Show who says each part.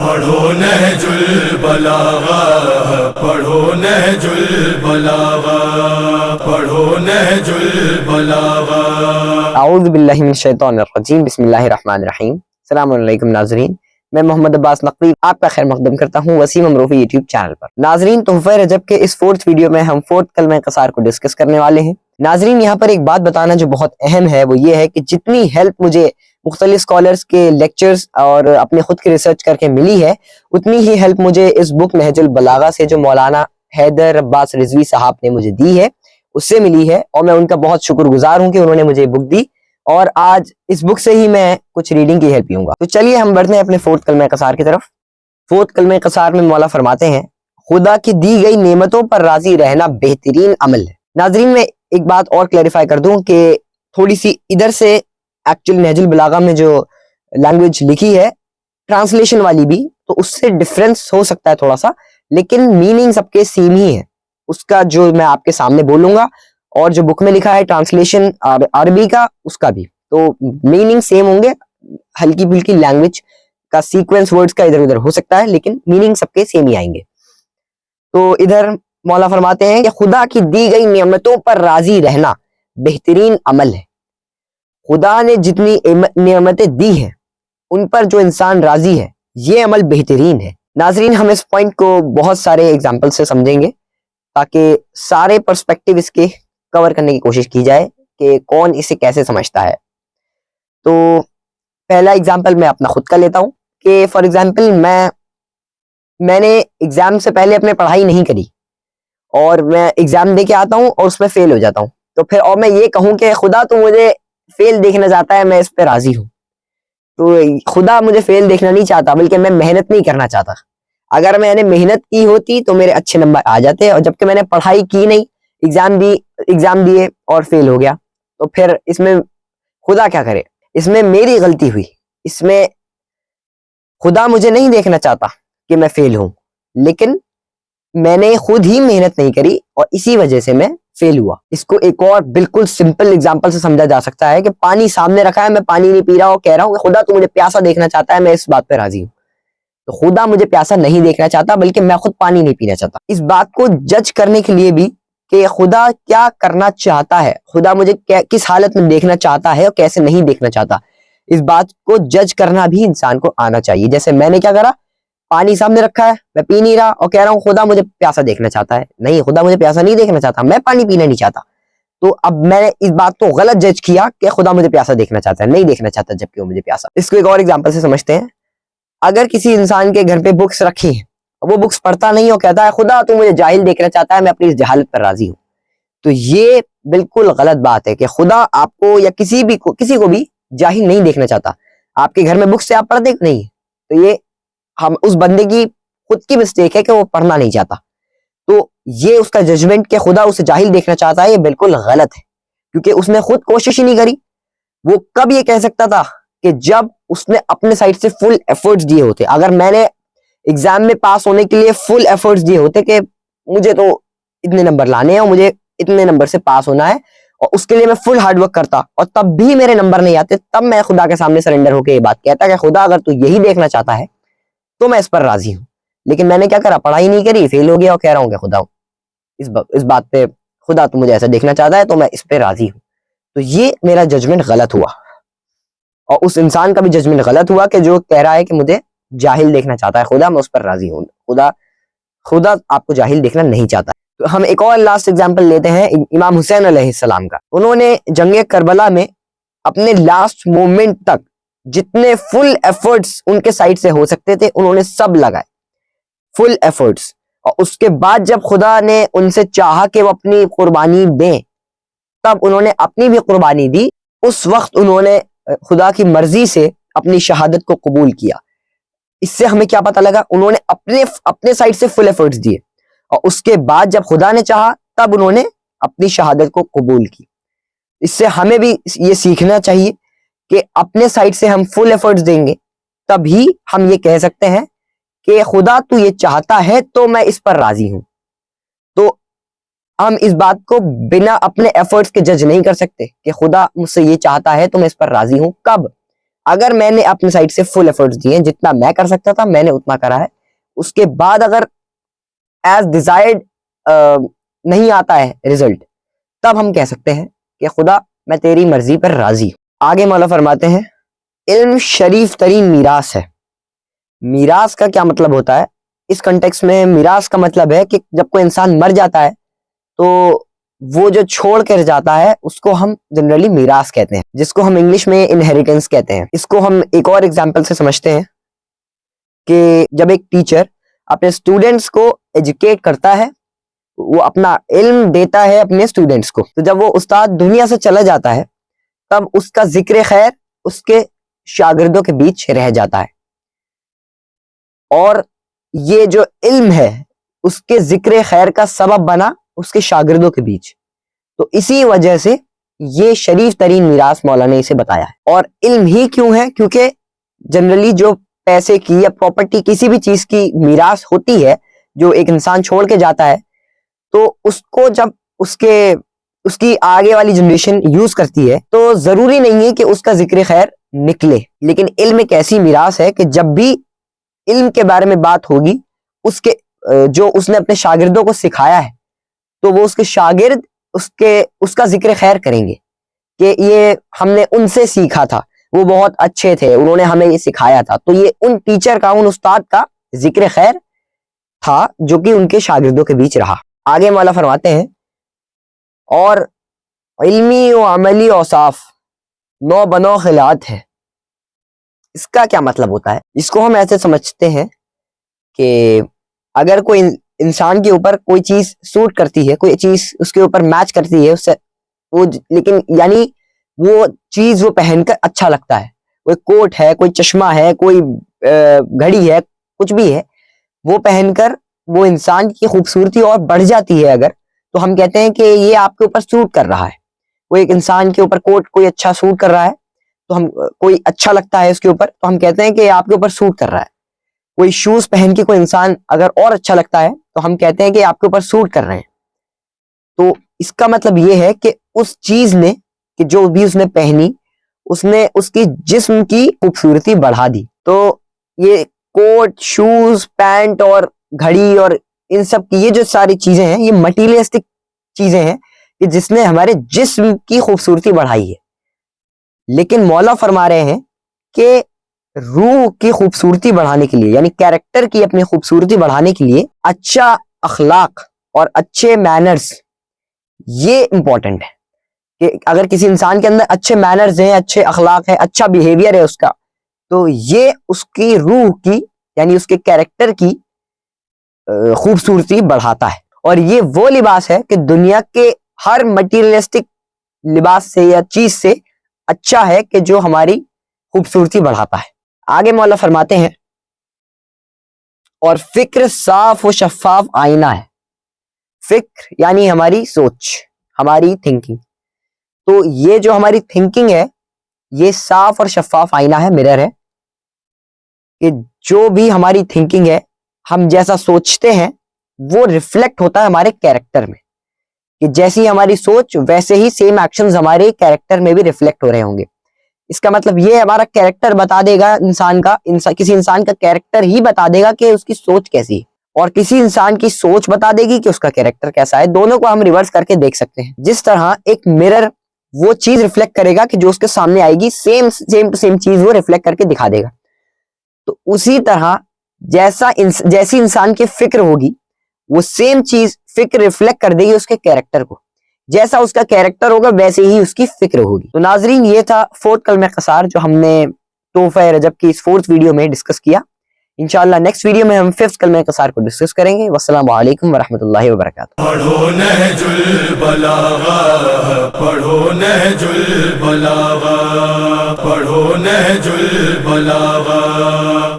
Speaker 1: پڑھو نہج البلاغہ، پڑھو نہج البلاغہ، پڑھو نہج البلاغہ۔
Speaker 2: اعوذ باللہ من الشیطان الرجیم، بسم اللہ الرحمن الرحیم۔ السلام علیکم ناظرین، میں محمد عباس نقوی آپ کا خیر مقدم کرتا ہوں وسیم امروفی یوٹیوب چینل پر۔ ناظرین، تحفہ رجب کے اس 4تھ ویڈیو میں ہم 4تھ کلمہ قصار کو ڈسکس کرنے والے ہیں۔ ناظرین، یہاں پر ایک بات بتانا جو بہت اہم ہے وہ یہ ہے کہ جتنی ہیلپ مجھے مختلف اسکالرز کے لیکچرز اور اپنے خود کی ریسرچ کر کے ملی ہے، اتنی ہی ہیلپ مجھے اس بک نہج البلاغہ سے جو مولانا حیدر عباس رضوی صاحب نے مجھے دی ہے اس سے ملی ہے، اور میں ان کا بہت شکر گزار ہوں کہ انہوں نے مجھے یہ بک دی، اور آج اس بک سے ہی میں کچھ ریڈنگ کی ہیلپ لوں گا۔ تو چلیے ہم بڑھتے ہیں اپنے 4تھ کلمہ قصار کی طرف۔ 4تھ کلمہ قصار میں مولا فرماتے ہیں، خدا کی دی گئی نعمتوں پر راضی رہنا بہترین عمل ہے۔ ناظرین، میں ایک بات اور کلیریفائی کر دوں کہ تھوڑی سی ادھر سے ایکچولی نہج البلاغہ میں جو لینگویج لکھی ہے ٹرانسلیشن والی بھی، تو اس سے ڈفرینس ہو سکتا ہے تھوڑا سا، لیکن میننگ سب کے سیم ہی ہے اس کا، جو میں آپ کے سامنے بولوں گا، اور جو بک میں لکھا ہے ٹرانسلیشن عربی کا اس کا بھی، تو میننگ سیم ہوں گے، ہلکی پھلکی لینگویج کا سیکوینس ورڈز کا ادھر ادھر ہو سکتا ہے، لیکن میننگ سب کے سیم ہی آئیں گے۔ تو ادھر مولا فرماتے ہیں کہ خدا کی دی گئی نعمتوں پر راضی رہنا بہترین عمل ہے۔ خدا نے جتنی نعمتیں دی ہیں ان پر جو انسان راضی ہے یہ عمل بہترین ہے۔ ناظرین، ہم اس پوائنٹ کو بہت سارے اگزامپل سے سمجھیں گے تاکہ سارے پرسپیکٹیو اس کے کور کرنے کی کوشش کی جائے کہ کون اسے کیسے سمجھتا ہے۔ تو پہلا اگزامپل میں اپنا خود کا لیتا ہوں کہ فار ایگزامپل میں نے ایگزام سے پہلے اپنے پڑھائی نہیں کری اور میں ایگزام دے کے آتا ہوں اور اس میں فیل ہو جاتا ہوں، تو پھر اور میں یہ کہوں کہ خدا تو مجھے فیل دیکھنا چاہتا ہے، میں اس پہ راضی ہوں، تو خدا مجھے فیل دیکھنا نہیں چاہتا بلکہ میں محنت نہیں کرنا چاہتا۔ اگر میں نے محنت کی ہوتی تو میرے اچھے نمبر آ جاتے، اور جبکہ میں نے پڑھائی کی نہیں، ایگزام دیے اور فیل ہو گیا، تو پھر اس میں خدا کیا کرے؟ اس میں میری غلطی ہوئی، اس میں خدا مجھے نہیں دیکھنا چاہتا کہ میں فیل ہوں، لیکن میں نے خود ہی محنت نہیں کری اور اسی وجہ سے میں فیل ہوا۔ اس کو ایک اور بالکل سمپل اگزامپل سے سمجھا جا سکتا ہے کہ پانی سامنے رکھا ہے، میں پانی نہیں پی رہا اور کہہ رہا ہوں کہ خدا تو مجھے پیاسا دیکھنا چاہتا ہے، میں اس بات پہ راضی ہوں، تو خدا مجھے پیاسا نہیں دیکھنا چاہتا بلکہ میں خود پانی نہیں پینا چاہتا۔ اس بات کو جج کرنے کے لیے بھی کہ خدا کیا کرنا چاہتا ہے، خدا مجھے کس حالت میں دیکھنا چاہتا ہے اور کیسے نہیں دیکھنا چاہتا، اس بات کو جج کرنا بھی انسان کو آنا چاہیے۔ جیسے میں نے کیا کرا، پانی سامنے رکھا ہے، میں پی نہیں رہا اور کہہ رہا ہوں خدا مجھے پیاسا دیکھنا چاہتا ہے، نہیں، خدا مجھے پیاسا نہیں دیکھنا چاہتا، میں پانی پینا نہیں چاہتا، تو اب میں نے اس بات کو غلط جج کیا کہ خدا مجھے پیاسا دیکھنا چاہتا ہے، نہیں دیکھنا چاہتا جبکہ وہ مجھے پیاسا۔ اس کو ایک اور ایگزامپل سے سمجھتے ہیں۔ اگر کسی انسان کے گھر پہ بکس رکھی ہیں، وہ بکس پڑھتا نہیں اور کہتا ہے خدا تو مجھے جاہل دیکھنا چاہتا ہے، میں اپنی اس جہالت پر راضی ہوں، تو یہ بالکل غلط بات ہے کہ خدا آپ کو یا کسی کو بھی جاہل نہیں دیکھنا چاہتا۔ آپ کے گھر میں بکس سے آپ پڑھتے نہیں، تو یہ اس بندے کی خود کی مسٹیک ہے کہ وہ پڑھنا نہیں چاہتا، تو یہ اس کا ججمنٹ کہ خدا اسے جاہل دیکھنا چاہتا ہے یہ بالکل غلط ہے، کیونکہ اس نے خود کوشش ہی نہیں کری۔ وہ کب یہ کہہ سکتا تھا کہ جب اس نے اپنے سائڈ سے فل ایفرٹس دیے ہوتے۔ اگر میں نے ایگزام میں پاس ہونے کے لیے فل ایفرٹس دیے ہوتے کہ مجھے تو اتنے نمبر لانے ہیں اور مجھے اتنے نمبر سے پاس ہونا ہے، اور اس کے لیے میں فل ہارڈ ورک کرتا اور تب بھی میرے نمبر نہیں آتے، تب میں خدا کے سامنے سرنڈر ہو کے یہ بات کہتا کہ خدا اگر تو یہی دیکھنا چاہتا ہے تو میں اس پر راضی ہوں۔ لیکن میں نے کیا کرا، پڑھائی نہیں کری، فیل ہو گیا اور کہہ رہا ہوں کہ خدا اس بات پہ خدا تو مجھے ایسا دیکھنا چاہتا ہے تو میں اس پہ راضی ہوں، تو یہ میرا ججمنٹ غلط ہوا، اور اس انسان کا بھی ججمنٹ غلط ہوا کہ جو کہہ رہا ہے کہ مجھے جاہل دیکھنا چاہتا ہے خدا، میں اس پر راضی ہوں۔ خدا آپ کو جاہل دیکھنا نہیں چاہتا۔ تو ہم ایک اور لاسٹ ایگزامپل لیتے ہیں امام حسین علیہ السلام کا۔ انہوں نے جنگ کربلا میں اپنے لاسٹ مومنٹ تک جتنے فل ایفرٹس ان کے سائڈ سے ہو سکتے تھے انہوں نے سب لگائے، فل ایفرٹس، اور اس کے بعد جب خدا نے ان سے چاہا کہ وہ اپنی قربانی دیں تب انہوں نے اپنی بھی قربانی دی۔ اس وقت انہوں نے خدا کی مرضی سے اپنی شہادت کو قبول کیا۔ اس سے ہمیں کیا پتہ لگا، انہوں نے اپنے سائڈ سے فل ایفرٹس دیے، اور اس کے بعد جب خدا نے چاہا تب انہوں نے اپنی شہادت کو قبول کی۔ اس سے ہمیں بھی یہ سیکھنا چاہیے کہ اپنے سائڈ سے ہم فل ایفرٹس دیں گے تبھی ہم یہ کہہ سکتے ہیں کہ خدا تو یہ چاہتا ہے تو میں اس پر راضی ہوں۔ تو ہم اس بات کو بنا اپنے ایفرٹس کے جج نہیں کر سکتے کہ خدا مجھ سے یہ چاہتا ہے تو میں اس پر راضی ہوں۔ کب؟ اگر میں نے اپنی سائڈ سے فل ایفرٹس دیے, جتنا میں کر سکتا تھا میں نے اتنا کرا ہے, اس کے بعد اگر ایز ڈیزائرڈ نہیں آتا ہے رزلٹ, تب ہم کہہ سکتے ہیں کہ خدا میں تیری مرضی پر راضی ہوں. آگے مولا فرماتے ہیں علم شریف ترین میراث ہے. میراث کا کیا مطلب ہوتا ہے اس کنٹیکس میں؟ میراث کا مطلب ہے کہ جب کوئی انسان مر جاتا ہے تو وہ جو چھوڑ کر جاتا ہے اس کو ہم جنرلی میراث کہتے ہیں, جس کو ہم انگلش میں انہیریٹنس کہتے ہیں. اس کو ہم ایک اور ایگزامپل سے سمجھتے ہیں کہ جب ایک ٹیچر اپنے اسٹوڈنٹس کو ایجوکیٹ کرتا ہے, وہ اپنا علم دیتا ہے اپنے اسٹوڈنٹس کو, تو جب وہ استاد دنیا سے چلا جاتا ہے تب اس کا ذکر خیر اس کے شاگردوں کے بیچ رہ جاتا ہے, اور یہ جو علم ہے اس کے ذکر خیر کا سبب بنا اس کے شاگردوں کے بیچ. تو اسی وجہ سے یہ شریف ترین میراث مولا نے اسے بتایا ہے. اور علم ہی کیوں ہے؟ کیونکہ جنرلی جو پیسے کی یا پراپرٹی کسی بھی چیز کی میراث ہوتی ہے جو ایک انسان چھوڑ کے جاتا ہے, تو اس کو جب اس کی آگے والی جنریشن یوز کرتی ہے تو ضروری نہیں ہے کہ اس کا ذکر خیر نکلے. لیکن علم ایک ایسی میراث ہے کہ جب بھی علم کے بارے میں بات ہوگی, اس کے جو اس نے اپنے شاگردوں کو سکھایا ہے, تو وہ اس کے شاگرد اس کا ذکر خیر کریں گے کہ یہ ہم نے ان سے سیکھا تھا, وہ بہت اچھے تھے, انہوں نے ہمیں یہ سکھایا تھا. تو یہ ان ٹیچر کا, ان استاد کا ذکر خیر تھا جو کہ ان کے شاگردوں کے بیچ رہا. آگے مولا فرماتے ہیں اور علمی و عملی اوصاف نو بنو خلات ہے. اس کا کیا مطلب ہوتا ہے؟ اس کو ہم ایسے سمجھتے ہیں کہ اگر کوئی انسان کے اوپر کوئی چیز سوٹ کرتی ہے, کوئی چیز اس کے اوپر میچ کرتی ہے اس سے وہ, لیکن یعنی وہ چیز وہ پہن کر اچھا لگتا ہے, کوئی کوٹ ہے, کوئی چشمہ ہے, کوئی گھڑی ہے, کچھ بھی ہے, وہ پہن کر وہ انسان کی خوبصورتی اور بڑھ جاتی ہے اگر, تو ہم کہتے ہیں کہ یہ آپ کے اوپر سوٹ کر رہا ہے. کوئی ایک انسان کے اوپر کوٹ کوئی اچھا سوٹ کر رہا ہے, تو ہم کوئی اچھا لگتا ہے اس کے اوپر, تو ہم کہتے ہیں کہ یہ آپ کے اوپر سوٹ کر رہا ہے. کوئی شوز پہن کے کوئی انسان اگر اور اچھا لگتا ہے تو ہم کہتے ہیں کہ آپ کے اوپر سوٹ کر رہے ہیں. تو اس کا مطلب یہ ہے کہ اس چیز نے, کہ جو بھی اس نے پہنی, اس نے اس کی جسم کی خوبصورتی بڑھا دی. تو یہ کوٹ, شوز, پینٹ اور گھڑی اور ان سب کی یہ جو ساری چیزیں ہیں, یہ مٹیریلسٹک چیزیں ہیں کہ جس نے ہمارے جسم کی خوبصورتی بڑھائی ہے. لیکن مولا فرما رہے ہیں کہ روح کی خوبصورتی بڑھانے کے لیے, یعنی کیریکٹر کی اپنی خوبصورتی بڑھانے کے لیے اچھا اخلاق اور اچھے مینرز یہ امپورٹنٹ ہے. کہ اگر کسی انسان کے اندر اچھے مینرز ہیں, اچھے اخلاق ہیں, اچھا بیہیویئر ہے اس کا, تو یہ اس کی روح کی یعنی اس کے کیریکٹر کی خوبصورتی بڑھاتا ہے. اور یہ وہ لباس ہے کہ دنیا کے ہر مٹیریلسٹک لباس سے یا چیز سے اچھا ہے کہ جو ہماری خوبصورتی بڑھاتا ہے. آگے مولا فرماتے ہیں اور فکر صاف و شفاف آئینہ ہے. فکر یعنی ہماری سوچ, ہماری تھنکنگ. تو یہ جو ہماری تھنکنگ ہے یہ صاف اور شفاف آئینہ ہے, مرر ہے, کہ جو بھی ہماری تھنکنگ ہے, ہم جیسا سوچتے ہیں وہ ریفلیکٹ ہوتا ہے ہمارے کیریکٹر میں, کہ جیسی ہماری سوچ ویسے ہی سیم ایکشنز ہمارے کیریکٹر میں بھی ریفلیکٹ ہو رہے ہوں گے. اس کا مطلب یہ ہمارا کیریکٹر بتا دے گا کسی انسان کا کیریکٹر ہی بتا دے گا کہ اس کی سوچ کیسی ہے, اور کسی انسان کی سوچ بتا دے گی کہ اس کا کیریکٹر کیسا ہے. دونوں کو ہم ریورس کر کے دیکھ سکتے ہیں. جس طرح ایک مرر وہ چیز ریفلیکٹ کرے گا کہ جو اس کے سامنے آئے گی, سیم ٹو سیم چیز وہ ریفلیکٹ کر کے دکھا دے گا. تو اسی طرح جیسی انسان کی فکر ہوگی وہ سیم چیز فکر ریفلیکٹ کر دے گی اس کے کیریکٹر کو. جیسا اس کا کیریکٹر ہوگا ویسے ہی اس کی فکر ہوگی. تو ناظرین یہ تھا 4 کلمہ قصار جو ہم نے تحفہ رجب کی اس 4th ویڈیو میں ڈسکس کیا. انشاءاللہ نیکسٹ ویڈیو میں ہم 5th کلمہ قصار کو ڈسکس کریں گے. والسلام علیکم ورحمۃ اللہ وبرکاتہ.
Speaker 1: پڑھو نہج البلاغہ, پڑھو نہج البلاغہ, پڑھو نہج البلاغہ.